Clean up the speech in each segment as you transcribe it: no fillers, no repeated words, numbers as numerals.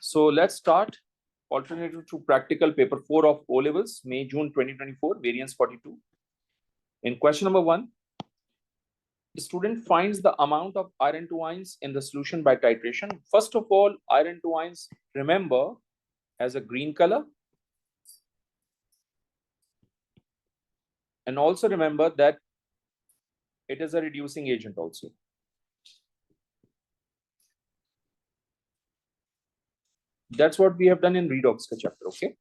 So let's start alternative to practical paper 4 of O levels, May June 2024, variance 42. In question number 1, the student finds the amount of iron 2 ions in the solution by titration. First of all, iron 2 ions, remember, has a green color. And also remember that it is a reducing agent also. That's what we have done in redox chapter, okay?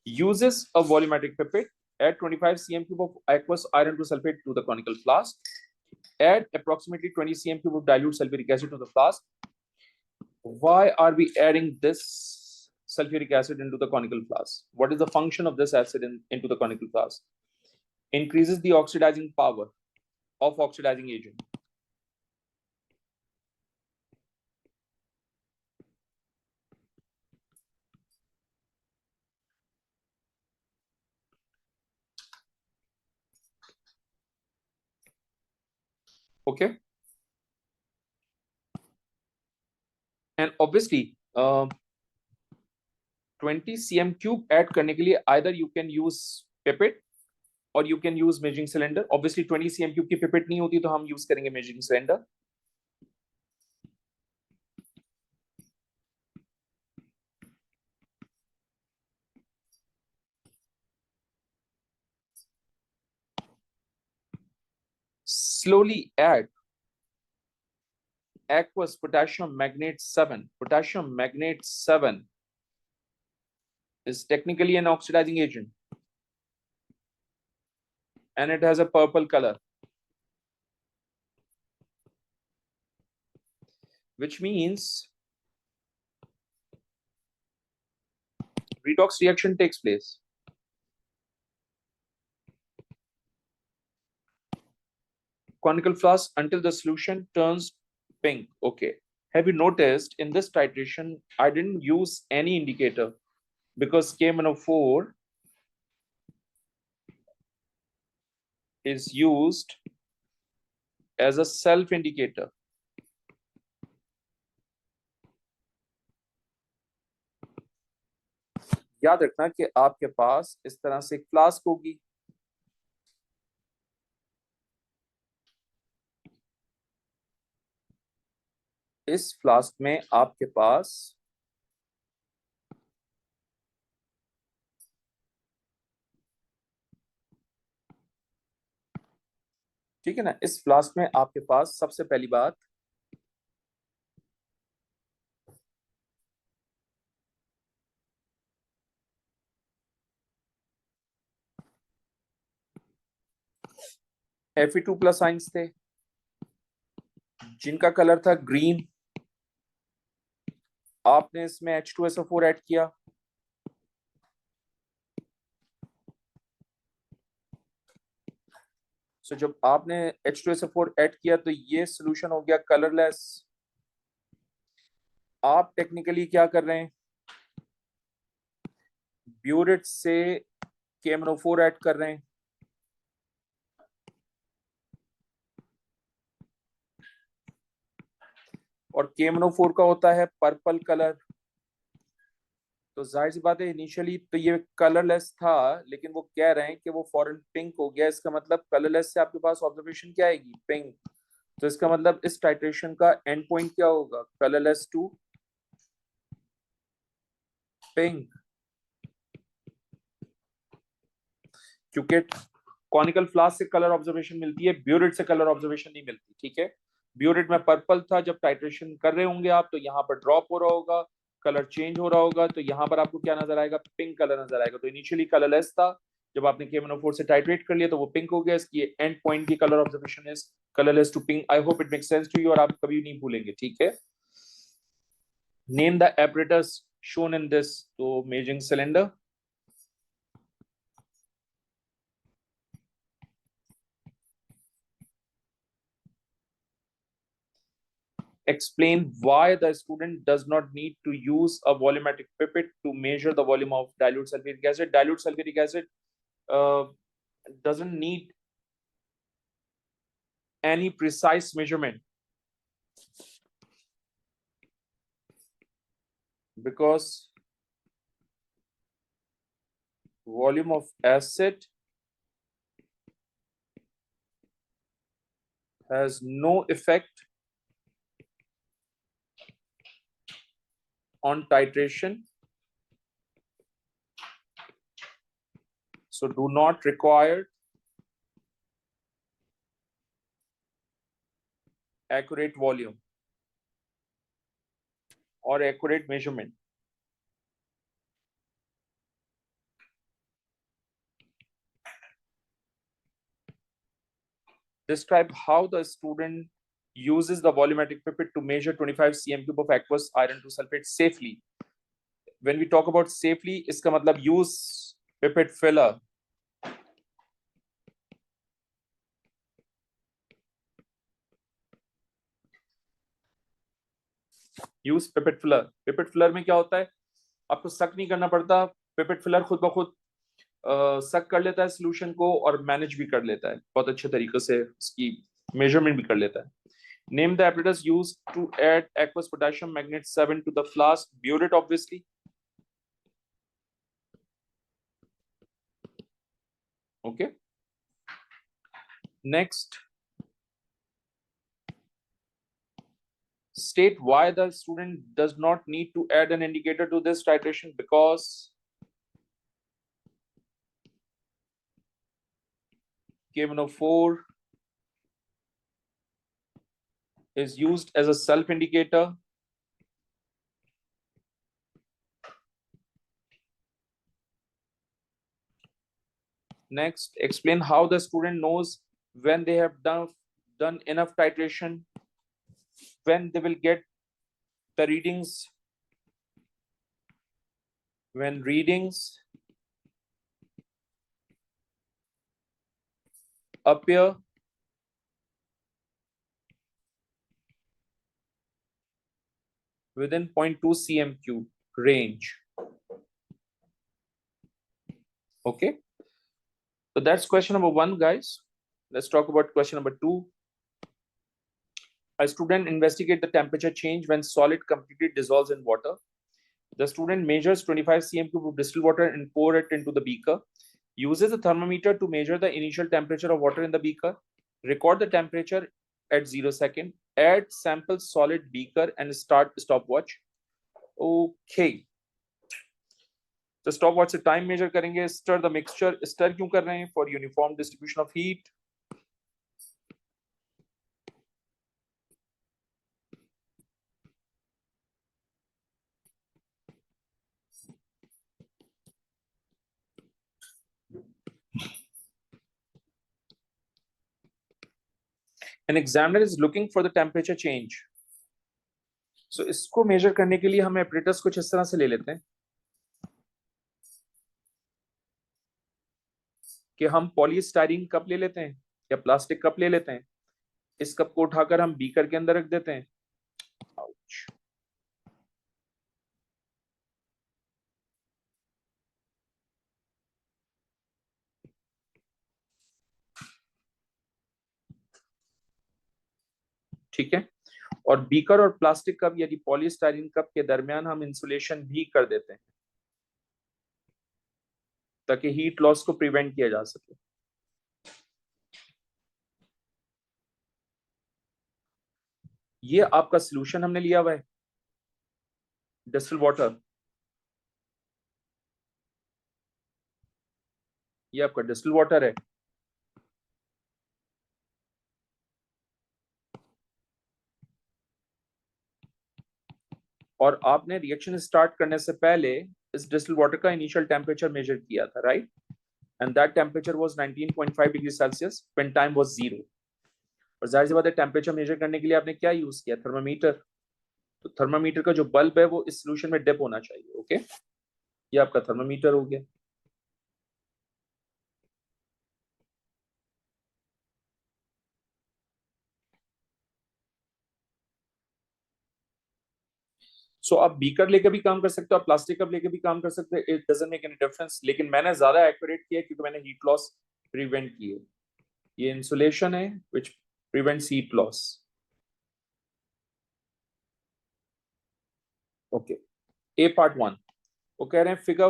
Uses a volumetric pipette, add 25 cm cube of aqueous iron 2 sulfate to the conical flask. Add approximately 20 cm cube of dilute sulfuric acid to the flask. Why are we adding this sulfuric acid into the conical flask? What is the function of this acid into the conical flask? Increases the oxidizing power of oxidizing agent. Okay. And obviously, 20 cm cube add करने के लिए either you can use pipette or you can use measuring cylinder. Obviously 20 cm cube की pipette नहीं होती तो हम use करेंगे measuring cylinder. Slowly add aqueous potassium magnate 7. Potassium magnate 7 is technically an oxidizing agent and it has a purple color, which means redox reaction takes place. Conical flask until the solution turns pink. Okay. Have you noticed in this titration, I didn't use any indicator because KMnO4 is used as a self indicator. याद रखना कि आपके पास इस तरह से एक flask होगी, इस फ्लास्क में आपके पास ठीक है ना, इस फ्लास्क में आपके पास सबसे पहली बात Fe2+ आयंस थे जिनका कलर था ग्रीन. आपने इसमें H2SO4 ऐड किया, तो जब आपने H2SO4 ऐड किया तो ये सॉल्यूशन हो गया कलरलेस. आप टेक्निकली क्या कर रहे हैं, ब्यूरेट से KMnO4 ऐड कर रहे हैं. और KMnO4 का होता है पर्पल कलर. तो जाहिर सी बात है इनिशियली तो ये कलरलेस था, लेकिन वो कह रहे हैं कि वो फॉरन पिंक हो गया. इसका मतलब कलरलेस से आपके पास ऑब्जर्वेशन क्या आएगी, पिंक. तो इसका मतलब इस टाइट्रेशन का एंड पॉइंट क्या होगा, कलरलेस टू पिंक. क्योंकि कॉनिकल फ्लास्क से कलर ऑब्जर्वेशन मिलती है, ब्यूरेट से कलर ऑब्जर्वेशन नहीं मिलती. ठीक है, ब्यूरेट में पर्पल था, जब टाइट्रेशन कर रहे होंगे आप तो यहाँ पर ड्रॉप हो रहा होगा, कलर चेंज हो रहा होगा, तो यहाँ पर आपको क्या नजर आएगा, पिंक कलर नजर आएगा. तो इनिशियली कलरलेस था, जब आपने KMnO4 से टाइट्रेट कर लिया तो वो पिंक हो गया. इसकी एंड पॉइंट की colour observation is colourless to pink. I hope it makes sense to you और आप कभी नहीं भूलेंगे. ठीक है, name the apparatus shown in this. तो measuring cylinder, explain why the student does not need to use a volumetric pipette to measure the volume of dilute sulfuric acid. Dilute sulfuric acid doesn't need any precise measurement. because volume of acid has no effect on titration, so do not require accurate volume or accurate measurement. Describe how the student uses the volumetric pipette to measure 25 cm cube of aqueous iron 2 sulfate safely. When we talk about safely, इसका मतलब use pipette filler. Use pipette filler. Pipette filler में क्या होता है, आपको सक नहीं करना पड़ता. पिपेट फिलर खुद ब खुद सक कर लेता है सोल्यूशन को और मैनेज भी कर लेता है बहुत अच्छे तरीके से, उसकी मेजरमेंट भी कर लेता है. Name the apparatus used to add aqueous potassium magnate 7 to the flask. Burette, obviously. Okay. Next, state why the student does not need to add an indicator to this titration, because K104 is used as a self indicator. Next, explain how the student knows when they have done enough titration, when they will get the readings, when readings appear within 0.2 cm cube range. Okay, so that's question number 1, guys. Let's talk about question number 2. A student investigate the temperature change when solid completely dissolves in water. The student measures 25 cm cube of distilled water and pour it into the beaker. Uses a thermometer to measure the initial temperature of water in the beaker. Record the temperature at 0 second. Add sample solid beaker and start stopwatch. Okay. तो stopwatch से time measure करेंगे. Stir the mixture. Stir क्यों कर रहे हैं? For uniform distribution of heat. An examiner is looking for the temperature change. So इसको measure करने के लिए हम apparatus कुछ इस तरह से ले लेते हैं कि हम पॉलीस्टाइरीन कप ले लेते हैं या प्लास्टिक कप ले लेते हैं. इस कप को उठाकर हम बीकर के अंदर रख देते हैं. Ouch. ठीक है. और बीकर और प्लास्टिक कप यानी पॉलीस्टाइरीन कप के दरमियान हम इंसुलेशन भी कर देते हैं ताकि हीट लॉस को प्रिवेंट किया जा सके. ये आपका सॉल्यूशन हमने लिया हुआ है डिस्टिल वाटर. ये आपका डिस्टिल वाटर है. और आपने रिएक्शन स्टार्ट करने से पहले इस डिस्टिल वाटर का इनिशियल टेम्परेचर मेजर किया था, right? And that temperature was 19.5 degree Celsius when time was 0. और जाहिर सी बात है टेम्परेचर मेजर करने के लिए आपने क्या यूज किया? थर्मामीटर. तो थर्मामीटर का जो बल्ब है वो इस सॉल्यूशन में डिप होना चाहिए. ओके, ये आपका थर्मामीटर हो गया. सो आप बीकर लेकर भी काम कर सकते हो, आप प्लास्टिक कप लेकर भी काम कर सकते हैं. It doesn't make any difference. लेकिन मैंने ज्यादा एक्यूरेट किया क्योंकि मैंने हीट लॉस प्रिवेंट किए. ये इंसुलेशन है which prevents heat loss. Okay, A part 1 वो कह रहे हैं figure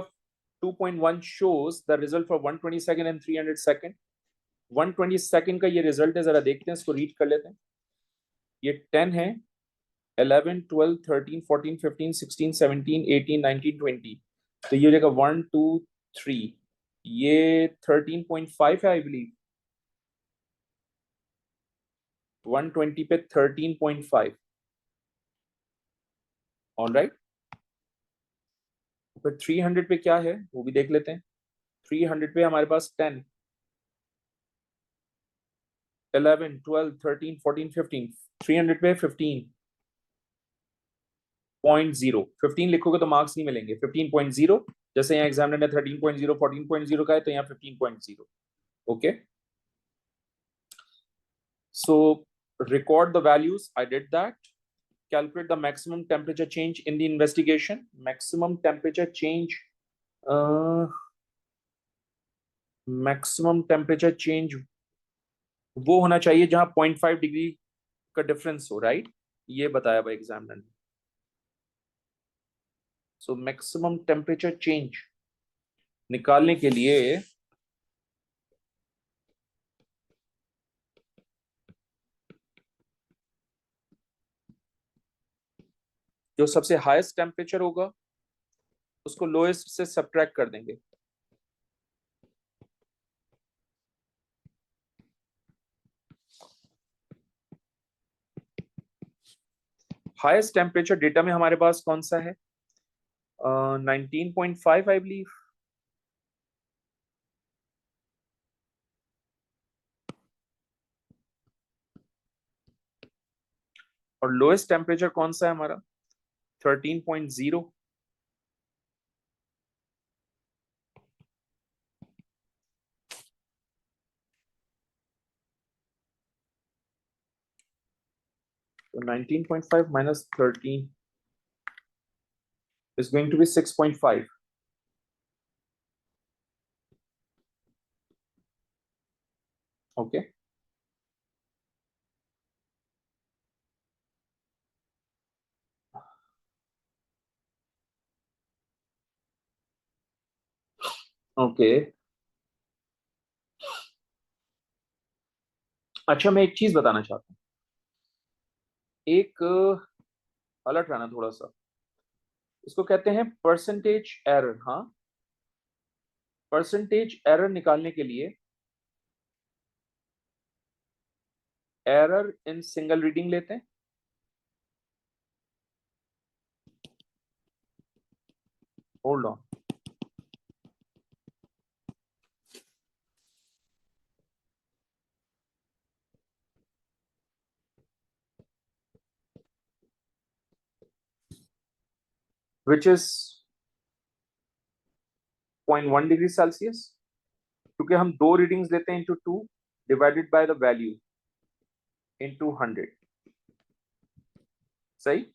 2.1 shows the result for 120 second and 300 second. 120 second का ये रिजल्ट है, जरा देखते हैं, इसको रीड कर लेते हैं। ये 10 है, 11, 12, 13, 14, 15, 16, 17, 18, 19, 20, तो ये हो जाएगा 1, 2, 3, ये 13.5 है आई बिलीव, 120 पे 13.5। ऑलराइट, फिर 300 पे क्या है वो भी देख लेते हैं। 300 पे हमारे पास 10, 11, 12, 13, 14, 15, 300 पे 15.0, 15 लिखोगे तो मार्क्स नहीं मिलेंगे। 15.0, जैसे यहाँ एग्जामिनर ने 13.0, 14.0 का है, तो यहाँ 15.0। Okay, so record the values, I did that. Calculate the maximum temperature change in the investigation. Maximum temperature change, maximum temperature change वो होना चाहिए जहां 0.5 डिग्री का डिफरेंस हो, राइट? ये बताया भाई एग्जामिनर ने। सो मैक्सिमम टेम्परेचर चेंज निकालने के लिए जो सबसे हाईएस्ट टेम्परेचर होगा उसको लोएस्ट से सब्ट्रैक्ट कर देंगे। हाईएस्ट टेम्परेचर डेटा में हमारे पास कौन सा है? 19.5 आई बिलीव। और लोएस्ट टेम्परेचर कौन सा है हमारा? 13.0। So 19.5 minus 13 is going to be 6.5. Okay. Okay. अच्छा, मैं एक चीज बताना चाहता हूँ, एक अलर्ट रहना थोड़ा सा। इसको कहते हैं परसेंटेज एरर। हाँ, परसेंटेज एरर निकालने के लिए एरर इन सिंगल रीडिंग लेते हैं। Hold on, which is 0.1 degree Celsius, क्योंकि हम दो रीडिंग्स लेते हैं into 2 divided by the value into 100। सही,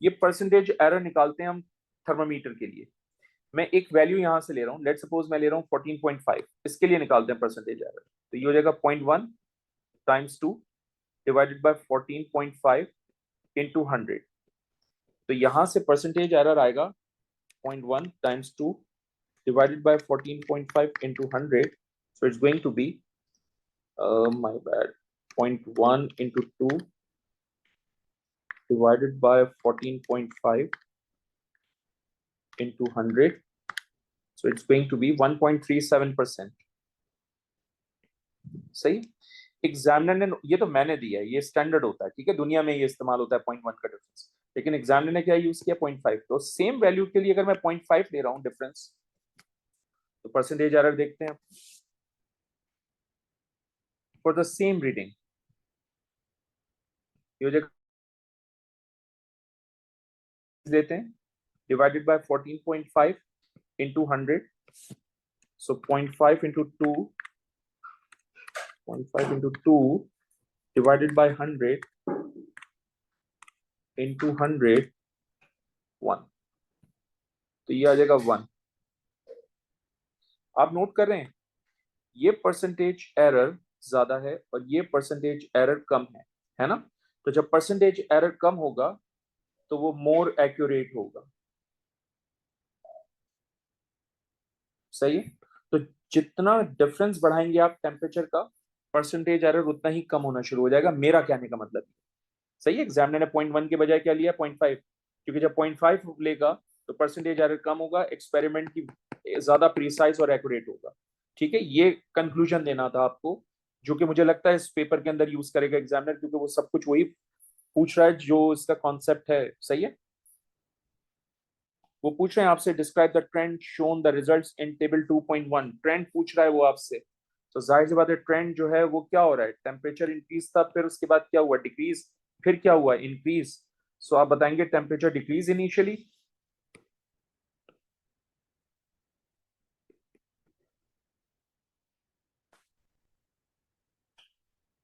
ये परसेंटेज एरर निकालते हैं हम थर्मामीटर के लिए। मैं एक वैल्यू यहां से ले रहा हूं, लेट सपोज मैं ले रहा हूं 14.5, इसके लिए निकालते हैं परसेंटेज एरर। तो ये हो जाएगा 0.1 टाइम्स 2 डिवाइडेड बाय 14.5 इंटू 100। तो यहां से परसेंटेज एरर आएगा 0.1 times 2 divided by 14.5 into 100, so it's going to be my bad, 0.1 into 2 divided by 14.5 into 100, so it's going to be 1.37%। सही, एग्जामिनर ने, ये तो मैंने दिया है, ये स्टैंडर्ड होता है, ठीक है, दुनिया में ये इस्तेमाल होता है 0.1 का डिफरेंस, लेकिन एग्जामिनर ने क्या यूज किया? 0.5। तो सेम वैल्यू के लिए अगर मैं 0.5 ले रहा हूं डिफरेंस, तो परसेंटेज एरर देखते हैं फॉर द सेम रीडिंग। ये जो लेते हैं divided by 14.5 into 100, so 0.5 into 2, 0.5 into 2 divided by 100 into 100, 1, तो ये आ जाएगा 1। आप नोट कर रहे हैं, ये परसेंटेज एरर ज्यादा है और ये परसेंटेज एरर कम है ना? तो जब परसेंटेज एरर कम होगा तो वो मोर एक्यूरेट होगा। सही है। तो जितना डिफरेंस बढ़ाएंगे आप टेम्परेचर का, परसेंटेज एरर उतना ही कम होना शुरू हो जाएगा, मेरा कहने का मतलब। सही है। एग्जामिनर ने 0.1 के बजाय क्या लिया, 0.5, क्योंकि जब 0.5 लेगा तो परसेंटेज एरर कम होगा, एक्सपेरिमेंट की ज्यादा प्रिसाइज और एक्यूरेट होगा। ठीक है, ये कंक्लूजन देना था आपको, जो कि मुझे लगता है इस पेपर के अंदर यूज करेगा एग्जामिनर, क्योंकि वो सब कुछ वही पूछ रहा है जो इसका कॉन्सेप्ट है। सही है। वो पूछ रहे हैं आपसे, describe the trend shown the results in table 2.1। Trend पूछ रहा है वो आपसे। तो जाहिर सी बात है, ट्रेंड जो है वो क्या हो रहा है, टेम्परेचर इंक्रीज था, फिर उसके बाद क्या हुआ, डिक्रीज, फिर क्या हुआ, इंक्रीज। सो आप बताएंगे temperature decrease initially,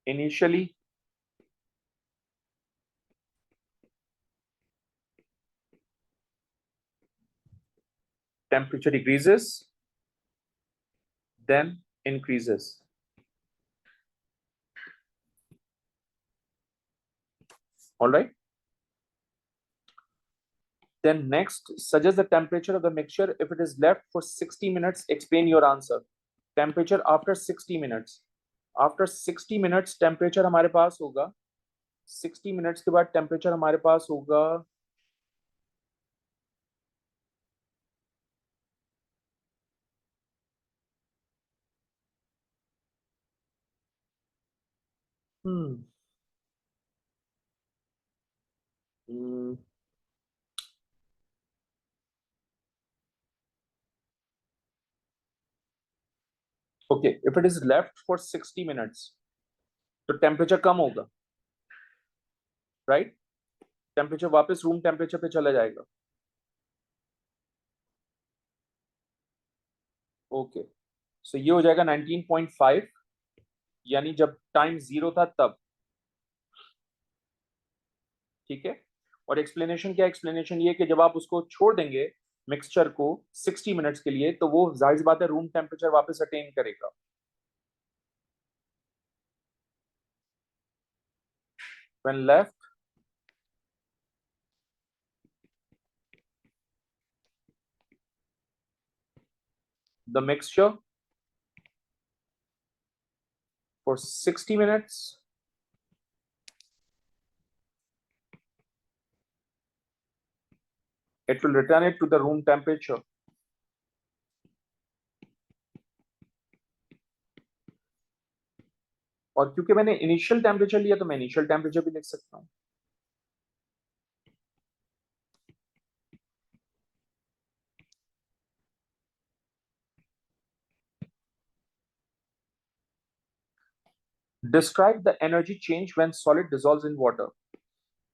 initially temperature decreases, then increases. All right. Then next, suggest the temperature of the mixture if it is left for 60 minutes. Explain your answer. Temperature after 60 minutes. After 60 minutes temperature हमारे पास होगा, 60 minutes के बाद temperature हमारे पास होगा, hmm okay, if it is left for 60 minutes तो temperature कम होगा, राइट। टेम्परेचर वापस रूम टेम्परेचर पे चला जाएगा। ओके, सो ये हो जाएगा 19.5, यानी जब टाइम जीरो था तब। ठीक है। और एक्सप्लेनेशन क्या, एक्सप्लेनेशन ये कि जब आप उसको छोड़ देंगे मिक्सचर को 60 मिनट्स के लिए, तो वो जाहिर सी बात है रूम टेम्परेचर वापस अटेन करेगा। When left the mixture for 60 minutes, it will return it to the room temperature. और क्योंकि मैंने इनिशियल टेम्परेचर लिया तो मैं इनिशियल टेम्परेचर भी लिख सकता हूं। Describe the energy change when solid dissolves in water.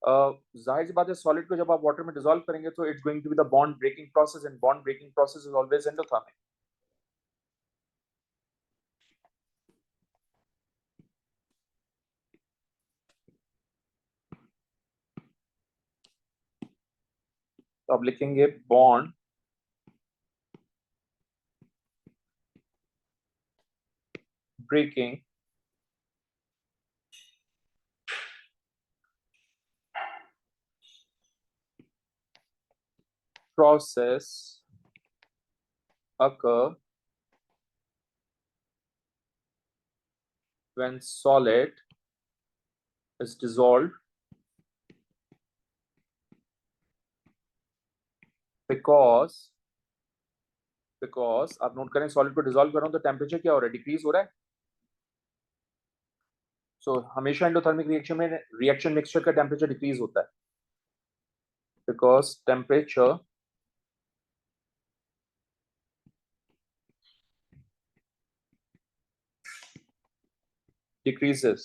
जाहिर सी बात है, सॉलिड को जब आप वाटर में डिसॉल्व करेंगे तो it's going to be the bond breaking process, and bond breaking process is always endothermic. तो आप लिखेंगे bond breaking process occur when solid is dissolved because आप नोट करें, सॉलिड को डिसॉल्व कर रहा हूं तो टेम्परेचर क्या हो रहा है, डिक्रीज हो रहा है। सो हमेशा एंडोथर्मिक रिएक्शन में रिएक्शन मिक्सचर का टेम्परेचर डिक्रीज होता है, बिकॉज टेम्परेचर डिक्रीजेस।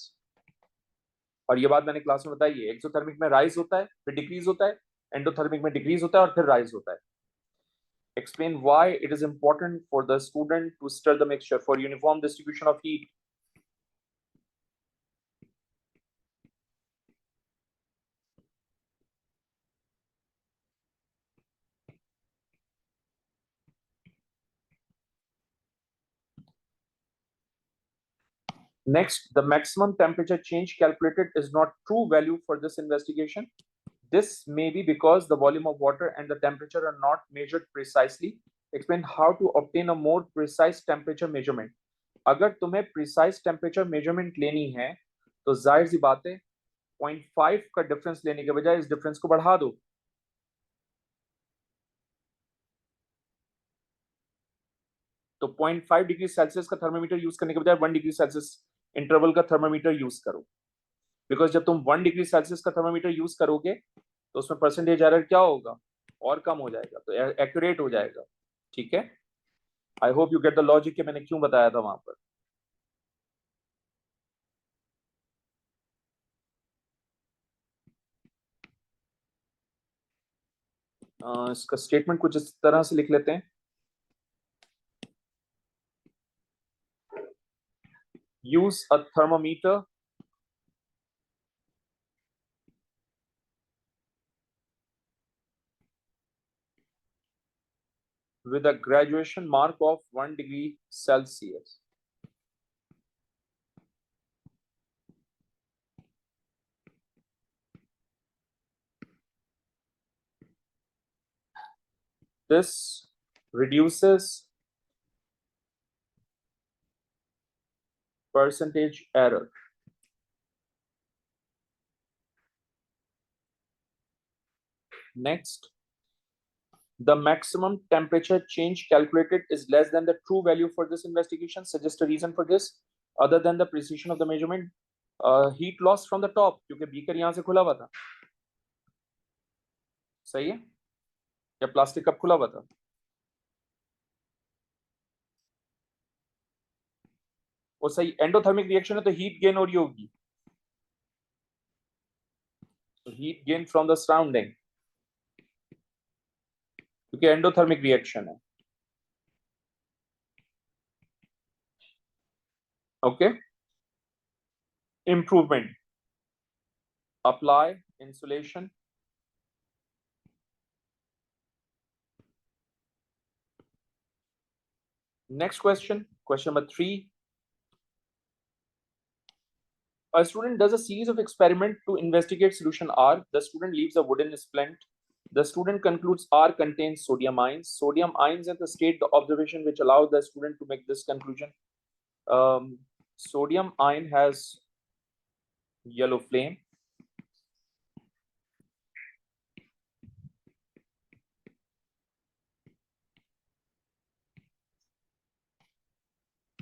और ये बात मैंने क्लास में बताई है, एक्सोथर्मिक में राइज होता है फिर डिक्रीज होता है, एंडोथर्मिक में डिक्रीज होता है और फिर राइज होता है। Explain why it is important for the student to stir the mixture for uniform distribution of heat. Next, the maximum temperature change calculated is not true value for this investigation. This may be because the volume of water and the temperature are not measured precisely. Explain how to obtain a more precise temperature measurement. अगर तुम्हें precise temperature measurement लेनी है तो जाहिर सी बात है 0.5 का difference लेने के बजाय इस डिफरेंस को बढ़ा दो. तो 0.5 डिग्री सेल्सियस का थर्मोमीटर यूज करने के बजाय 1 डिग्री सेल्सियस इंटरवल का थर्मोमीटर यूज करो. बिकॉज जब तुम 1 डिग्री सेल्सियस का थर्मोमीटर यूज करोगे तो उसमें परसेंटेज एरर क्या होगा, और कम हो जाएगा, तो एक्यूरेट हो जाएगा. ठीक है, I hope you get the logic कि मैंने क्यों बताया था वहां पर. इसका स्टेटमेंट कुछ इस तरह से लिख लेते हैं. Use a thermometer with a graduation mark of 1 degree Celsius. This reduces percentage error. Next, the maximum temperature change calculated is less than the true value for this investigation. Suggest a reason for this other than the precision of the measurement. Heat loss from the top, क्योंकि beaker यहां से खुला हुआ था. सही है, या plastic cup खुला हुआ था. वो सही एंडोथर्मिक रिएक्शन है तो हीट गेन हो रही होगी. Heat gain from the surrounding, क्योंकि एंडोथर्मिक रिएक्शन है. Okay, improvement, apply insulation. Next question, question number 3. A student does a series of experiments to investigate solution R. The student leaves a wooden splint. The student concludes R contains sodium ions. Sodium ions at the state the observation which allows the student to make this conclusion. Sodium ion has yellow flame.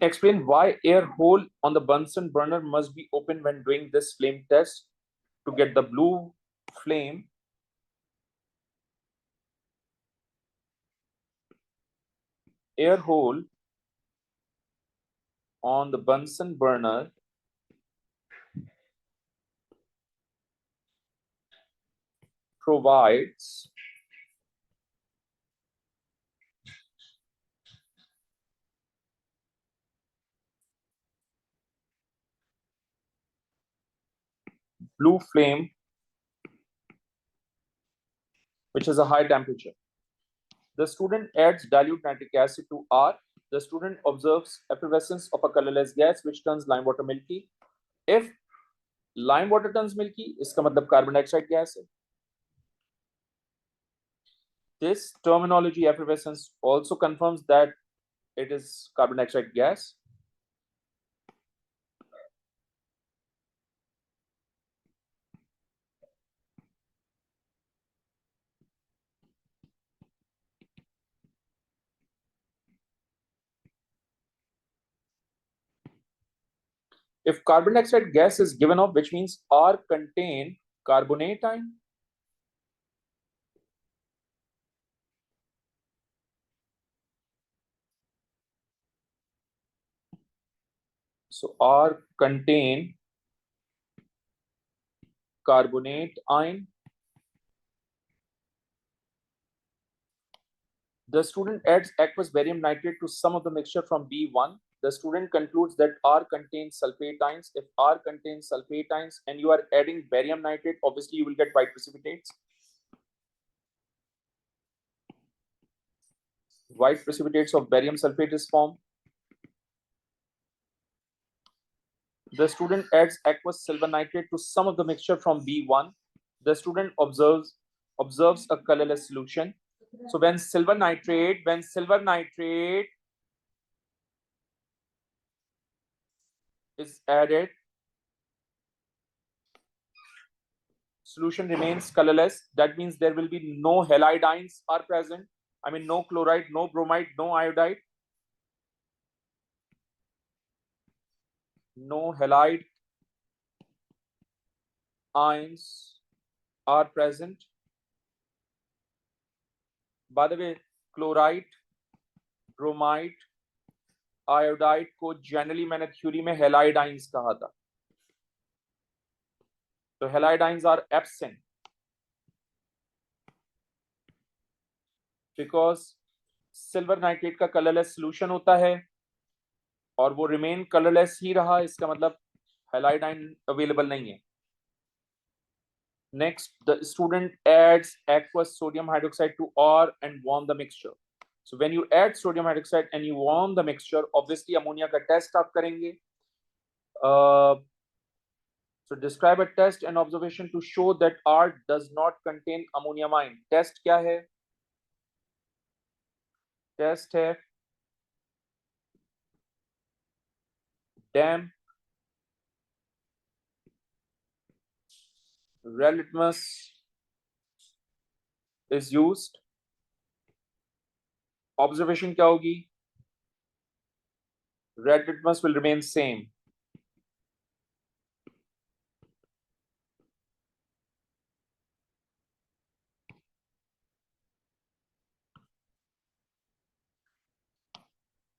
Explain why air hole on the Bunsen burner must be open when doing this flame test to get the blue flame. Air hole on the Bunsen burner provides blue flame, which is a high temperature. The student adds dilute nitric acid to R. The student observes effervescence of a colorless gas which turns lime water milky. If lime water turns milky, इसका मतलब carbon dioxide gas है. This terminology effervescence also confirms that it is carbon dioxide gas. If carbon dioxide gas is given off, which means R contain carbonate ion. So R contain carbonate ion. The student adds aqueous barium nitrate to some of the mixture from B1. The student concludes that R contains sulfate ions. If R contains sulfate ions and you are adding barium nitrate, obviously you will get white precipitates. White precipitates of barium sulfate is formed. The student adds aqueous silver nitrate to some of the mixture from B1. The student observes a colorless solution. So when silver nitrate is added, solution remains colorless. That means there will be no halide ions are present. I mean, no chloride, no bromide, no iodide, no halide ions are present. By the way, chloride, bromide, iodide को generally मैंने theory में halide ions कहा था. तो halide ions are absent because silver nitrate का colourless solution होता है और वो रिमेन कलरलेस ही रहा. इसका मतलब हेलाइड आइन अवेलेबल नहीं है. Next, the student adds aqueous sodium hydroxide to ore and warm the mixture. So when you add sodium hydroxide and you warm the mixture, obviously ammonia का test आप करेंगे. So describe a test and observation to show that art does not contain ammonium ion. Test क्या है? Test है damp red litmus is used. Observation क्या होगी? Red litmus will remain same.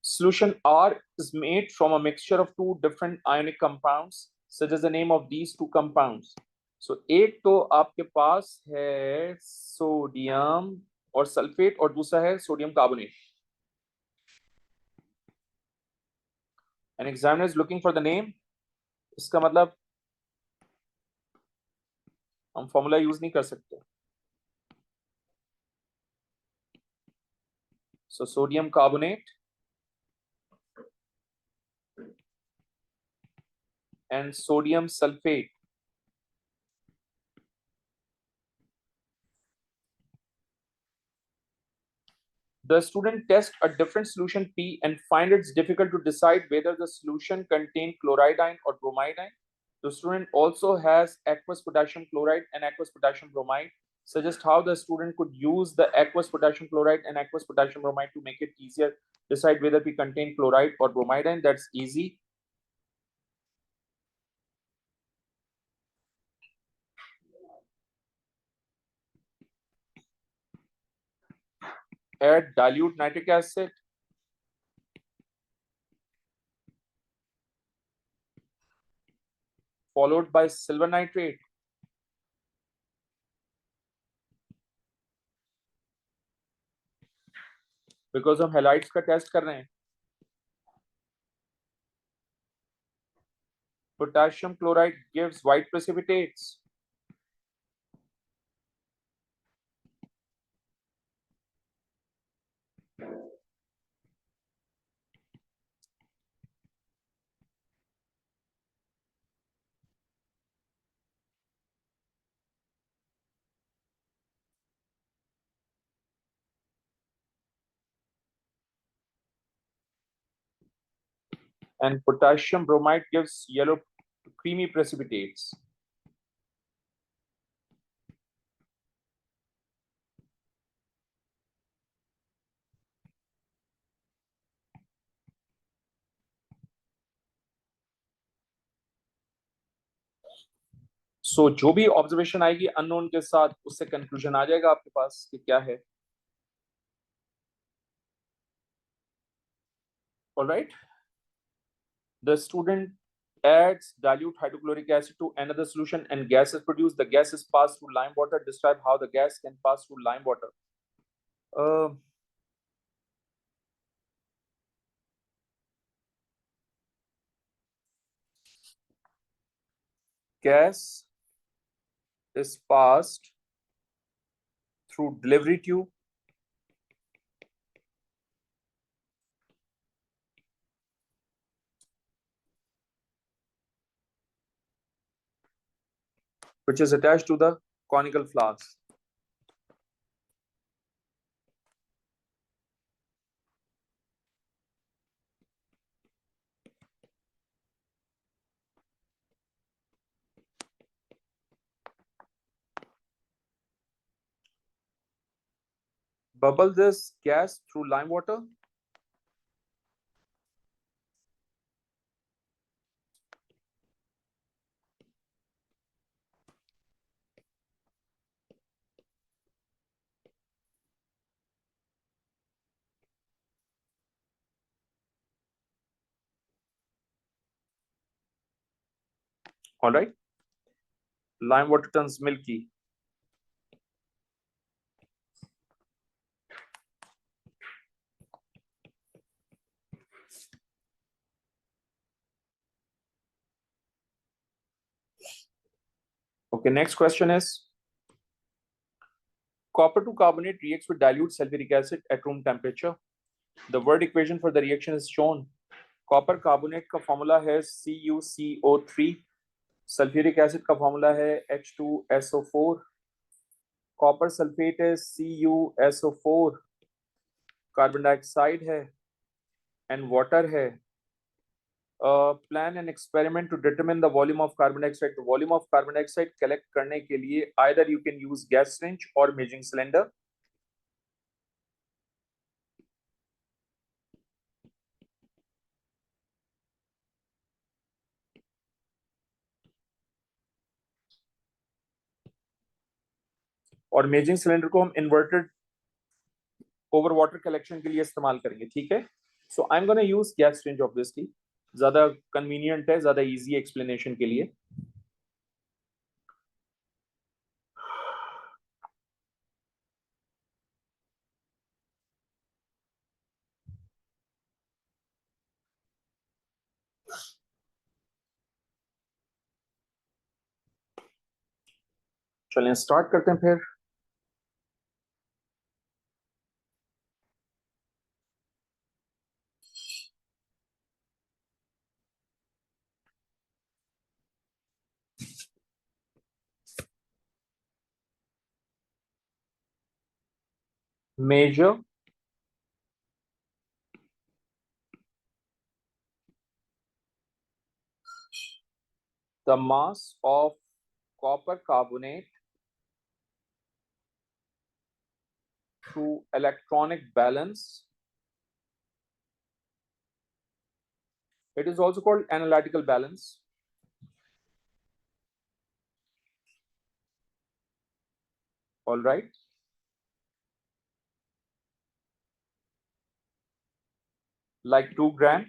Solution R is made from a mixture of two different ionic compounds. Such as the name of these two compounds. So एक तो आपके पास है sodium और sulphate और दूसरा है sodium carbonate. An examiner is looking for the name. इसका मतलब हम फॉर्मूला यूज नहीं कर सकते. So sodium carbonate and sodium sulfate. The student tests a different solution P and find it's difficult to decide whether the solution contains chloride ion or bromide ion. The student also has aqueous potassium chloride and aqueous potassium bromide. Suggest how the student could use the aqueous potassium chloride and aqueous potassium bromide to make it easier decide whether we contain chloride or bromide ion. That's easy. Add dilute nitric acid. Followed by silver nitrate. Because हम halides का test कर रहे हैं. Potassium chloride gives white precipitates. And potassium bromide gives yellow creamy precipitates. So जो भी observation आएगी unknown के साथ उससे कंक्लूजन आ जाएगा आपके पास कि क्या है. All right. The student adds dilute hydrochloric acid to another solution and gas is produced. The gas is passed through lime water. Describe how the gas can pass through lime water. Gas is passed through delivery tube. Which is attached to the conical flask. Bubble this gas through lime water. All right. Lime water turns milky. Okay, next question is, copper to carbonate reacts with dilute sulfuric acid at room temperature. The word equation for the reaction is shown. Copper carbonate का formula है CuCO3, sulphuric acid का formula है H2SO4, copper sulphate है CuSO4, carbon dioxide है and water है. Plan an experiment to determine the volume of carbon dioxide. तो volume of carbon dioxide collect करने के लिए either you can use gas syringe or measuring cylinder. और मेजिंग cylinder को हम इन्वर्टेड ओवर वाटर कलेक्शन के लिए इस्तेमाल करेंगे. ठीक है. So I am gonna use gas syringe obviously, ज्यादा कन्वीनियंट है, ज्यादा इजी एक्सप्लेनेशन के लिए. चलिए स्टार्ट करते हैं फिर. measure the mass of copper carbonate through electronic balance. It is also called analytical balance. All right. Like 2 gram.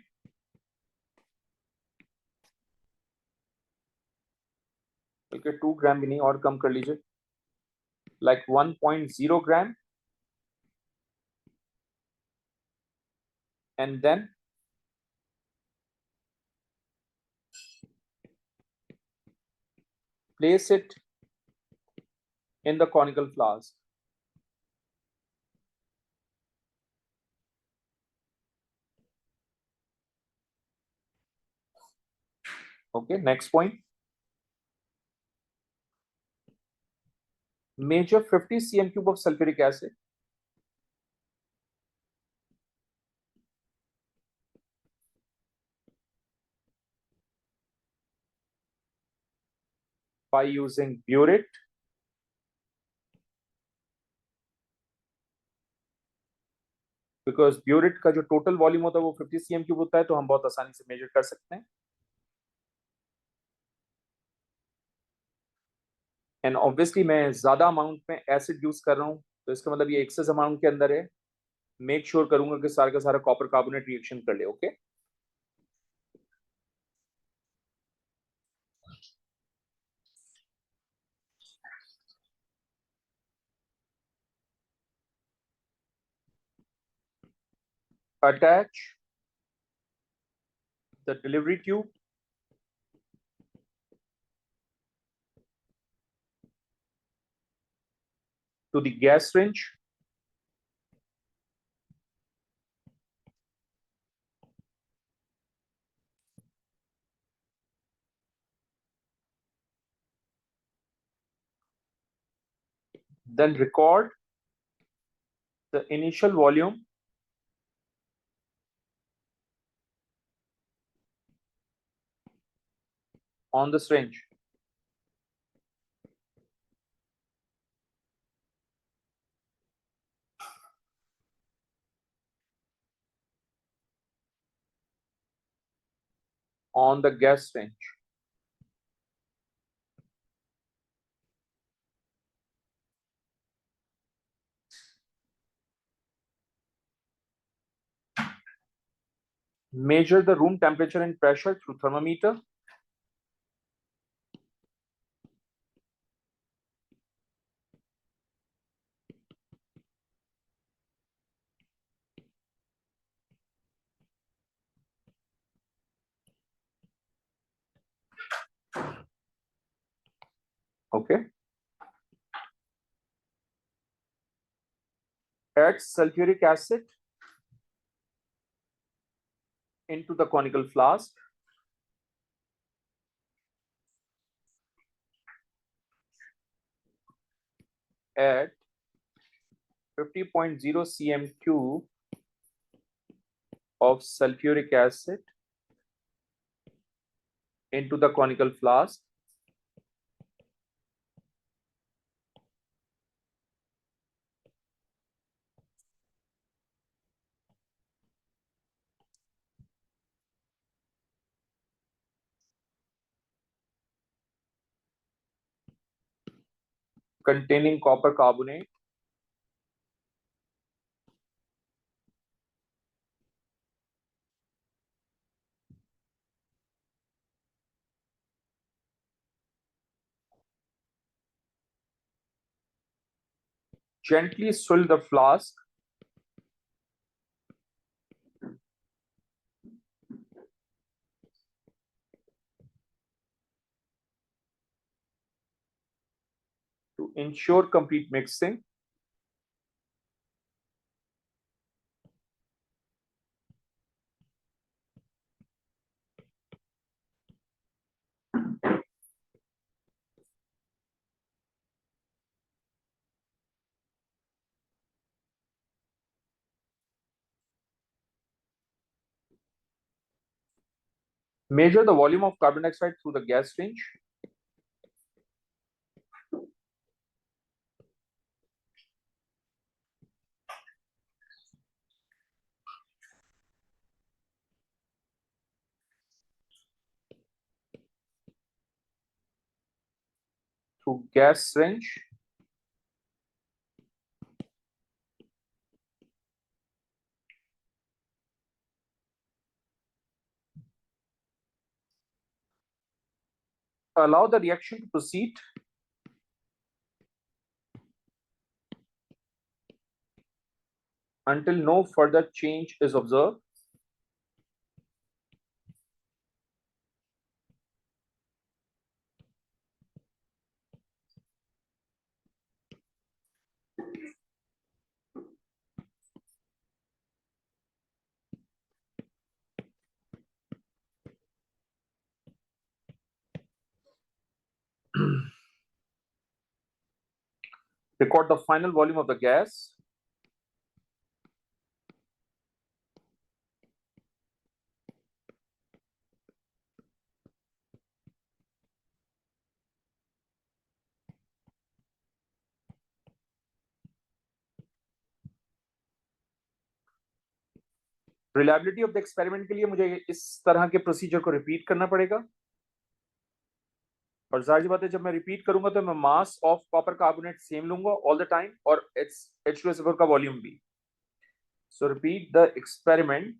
बल्कि 2 ग्राम भी नहीं, और कम कर लीजिए. Like 1.0 gram. And then place it in the conical flask. Okay, next point. Measure 50 cm cube of sulfuric acid. By using burette. Because burette का जो total volume होता है वो 50 cm क्यूब होता है, तो हम बहुत आसानी से मेजर कर सकते हैं. एंड ऑब्वियसली मैं ज्यादा अमाउंट में एसिड यूज कर रहा हूं, तो इसका मतलब ये एक्सेस अमाउंट के अंदर है. मेक श्योर करूंगा कि सारा का सारा कॉपर कार्बोनेट रिएक्शन कर ले. Okay. Attach the delivery tube to the gas syringe. Then record the initial volume on the syringe. On the gas syringe. Measure the room temperature and pressure through thermometer. Okay. Add sulfuric acid into the conical flask. Add 50.0 cm³ of sulfuric acid into the conical flask. Containing copper carbonate. Gently swill the flask to ensure complete mixing. Measure the volume of carbon dioxide through the gas range. Through gas range. Allow the reaction to proceed until no further change is observed. Record the final volume of the gas. Reliability of the experiment के लिए मुझे इस तरह के procedure को repeat करना पड़ेगा, और जाहिर सी बात है जब मैं रिपीट करूंगा तो मैं mass of copper carbonate same लूंगा ऑल द टाइम और H2SO4 का वॉल्यूम भी. सो repeat the experiment.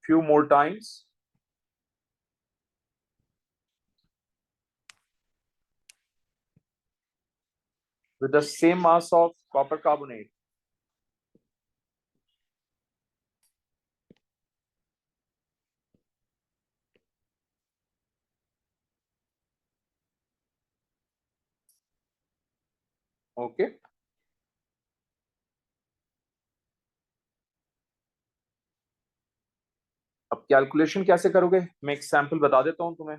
Few more times. With the same mass of copper carbonate. Okay. अब कैलकुलेशन कैसे करोगे, मैं एक सैंपल बता देता हूं तुम्हें।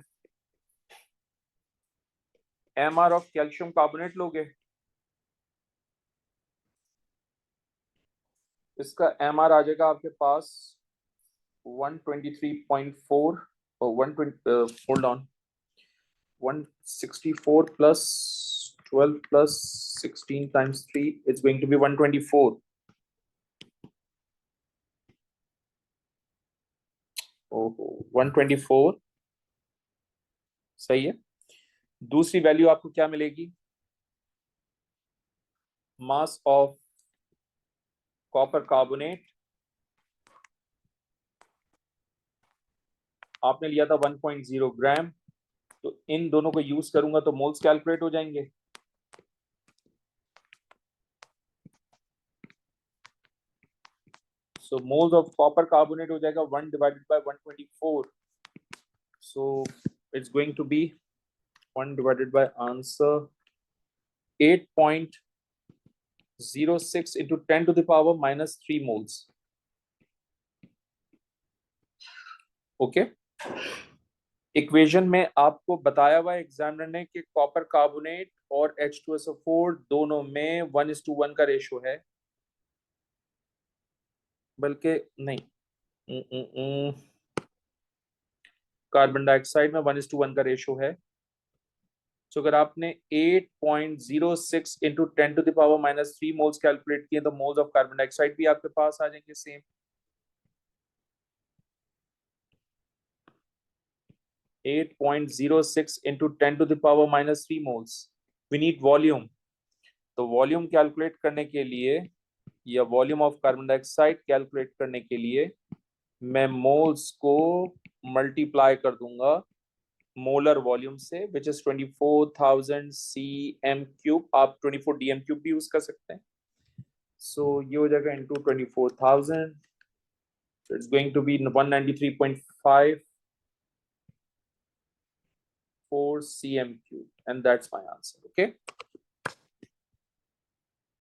MR ऑफ कैल्शियम कार्बोनेट लोगे, इसका MR आ जाएगा आपके पास 123.4 और 120 hold on 164 plus 12 plus 16 times 3 it's going to be 124. ओहो 124 सही है। दूसरी वैल्यू आपको क्या मिलेगी, मास ऑफ कॉपर कार्बोनेट आपने लिया था 1.0 ग्राम, तो इन दोनों को यूज करूंगा तो मोल्स कैलकुलेट हो जाएंगे। सो मोल्स ऑफ कॉपर कार्बोनेट हो जाएगा 1 divided by 124, so it's going to be 1 divided by answer 8.06 into 10 to the power minus 3 moles. Okay equation में आपको बताया हुआ एग्जामिनर ने कि कॉपर कार्बोनेट और H2SO4 दोनों में 1:1 का रेशो है, बल्कि नहीं कार्बन डाइऑक्साइड में 1:1 का रेशो है। तो अगर आपने 8.06 into 10 to the power minus 3 moles calculate किए तो मोल्स ऑफ कार्बन डाइऑक्साइड भी आपके पास आ जाएंगे same. 8.06 into 10 to the power minus 3 moles. We need volume. तो वॉल्यूम कैलकुलेट करने के लिए या volume of carbon dioxide calculate करने के लिए मैं मोल्स को मल्टीप्लाई कर दूंगा मोलर वॉल्यूम से, विच इज 24,000 cm3। आप 24 dm³ भी यूज कर सकते हैं। सो ये हो जाएगा into 24,000, it's going to be 193.5 4 cm cube, and that's my answer. Okay,